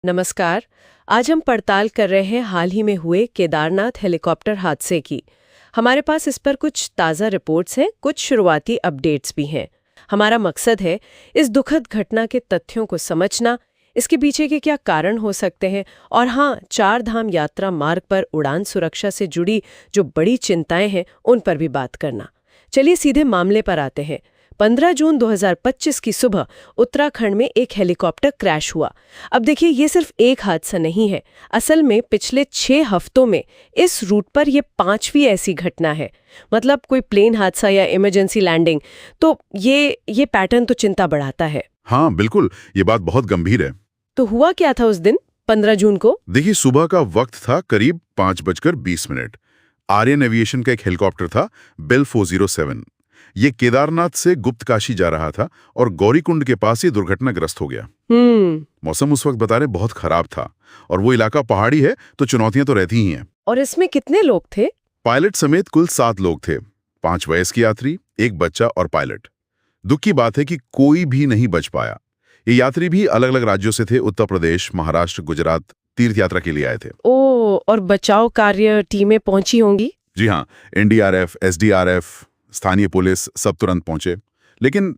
नमस्कार। आज हम पड़ताल कर रहे हैं हाल ही में हुए केदारनाथ हेलीकॉप्टर हादसे की। हमारे पास इस पर कुछ ताज़ा रिपोर्ट्स हैं, कुछ शुरुआती अपडेट्स भी हैं। हमारा मकसद है इस दुखद घटना के तथ्यों को समझना, इसके पीछे के क्या कारण हो सकते हैं और हाँ, चार धाम यात्रा मार्ग पर उड़ान सुरक्षा से जुड़ी जो बड़ी चिंताएं हैं उन पर भी बात करना। चलिए सीधे मामले पर आते हैं। 15 जून 2025 की सुबह उत्तराखंड में एक हेलीकॉप्टर क्रैश हुआ। अब देखिए, ये सिर्फ एक हादसा नहीं है। असल में पिछले 6 हफ्तों में इस रूट पर ये 5वीं ऐसी घटना है। मतलब कोई प्लेन हादसा या इमरजेंसी लैंडिंग। तो ये पैटर्न तो चिंता बढ़ाता है। हाँ बिल्कुल, ये बात बहुत गंभीर है। तो हुआ क्या था उस दिन 15 जून को? देखिए, सुबह का वक्त था करीब 5:20। आर्यन एविएशन का एक हेलीकॉप्टर था, बेल 407। ये केदारनाथ से गुप्तकाशी जा रहा था और गौरीकुंड के पास ही दुर्घटनाग्रस्त हो गया। मौसम उस वक्त बता रहे बहुत खराब था और वो इलाका पहाड़ी है, तो चुनौतियां तो रहती ही हैं। और इसमें कितने लोग थे? पायलट समेत कुल 7 लोग थे, 5 वयस्क यात्री, एक बच्चा और पायलट। दुख की बात है कि कोई भी नहीं बच पाया। ये यात्री भी अलग अलग राज्यों से थे, उत्तर प्रदेश, महाराष्ट्र, गुजरात, तीर्थ यात्रा के लिए आए थे। और बचाव कार्य टीमें पहुंची होंगी? जी हाँ, एनडीआरएफ, एसडीआरएफ, स्थानीय पुलिस सब तुरंत पहुंचे, लेकिन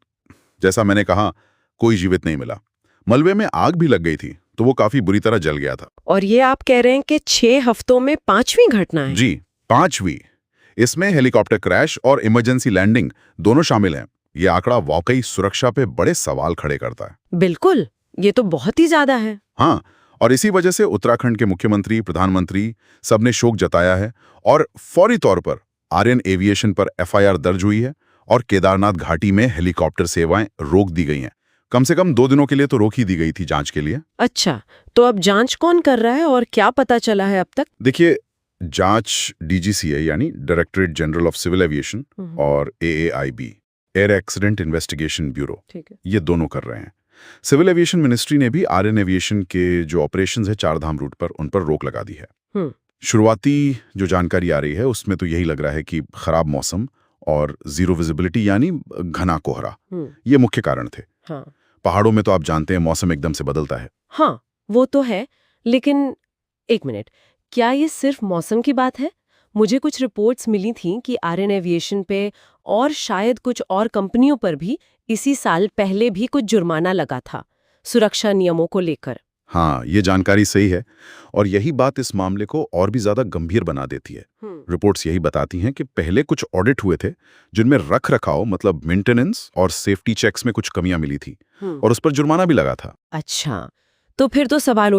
जैसा मैंने कहा, कोई जीवित नहीं मिला। मलबे में आग भी लग गई थी, तो वो काफी बुरी तरह जल गया था। और ये आप कह रहे हैं कि 6 हफ्तों में 5वीं घटना है? जी, 5वीं। इसमें हेलीकॉप्टर क्रैश और इमरजेंसी लैंडिंग दोनों शामिल हैं। ये आंकड़ा वाकई सुरक्षा पे बड़े सवाल खड़े करता है। बिल्कुल, ये तो बहुत ही ज्यादा है। हाँ, और इसी वजह से उत्तराखंड के मुख्यमंत्री, प्रधानमंत्री सबने शोक जताया है और फौरी तौर पर आर्यन एविएशन पर एफआईआर दर्ज हुई है और केदारनाथ घाटी में हेलीकॉप्टर सेवाएं रोक दी गई हैं। कम से कम 2 दिनों के लिए तो रोक ही दी गई थी जांच के लिए। अच्छा, तो अब जांच कौन कर रहा है और क्या पता चला है अब तक? देखिए, जांच डीजीसीए यानी directorate general of civil aviation और AAIB, air accident investigation bureau, ये दोनों कर रहे हैं। सिविल एविएशन मिनिस्ट्री ने भी आर्यन एविएशन के जो ऑपरेशंस है चारधाम रूट पर, उन पर रोक लगा दी है। शुरुआती जो जानकारी आ रही है उसमें तो यही लग रहा है कि खराब मौसम और जीरो विजिबिलिटी यानी घना कोहरा, ये मुख्य कारण थे। हाँ। पहाड़ों में तो आप जानते हैं मौसम एकदम से बदलता है। हाँ, वो तो है, लेकिन एक मिनट, क्या ये सिर्फ मौसम की बात है? मुझे कुछ रिपोर्ट्स मिली थीं कि आर्यन एविएशन पे और शायद कुछ और कंपनियों पर भी इसी साल पहले भी कुछ जुर्माना लगा था, सुरक्षा नियमों को लेकर। हाँ, ये जानकारी सही है और यही बात इस मामले को और भी ज्यादा गंभीर बना देती है। रिपोर्ट्स यही बताती हैं कि पहले कुछ ऑडिट हुए थे जिनमें रख रखाव मतलब मेंटेनेंस और सेफ्टी चेक्स में कुछ कमियां मिली थी और उस पर जुर्माना भी लगा था। अच्छा, तो फिर तो सवाल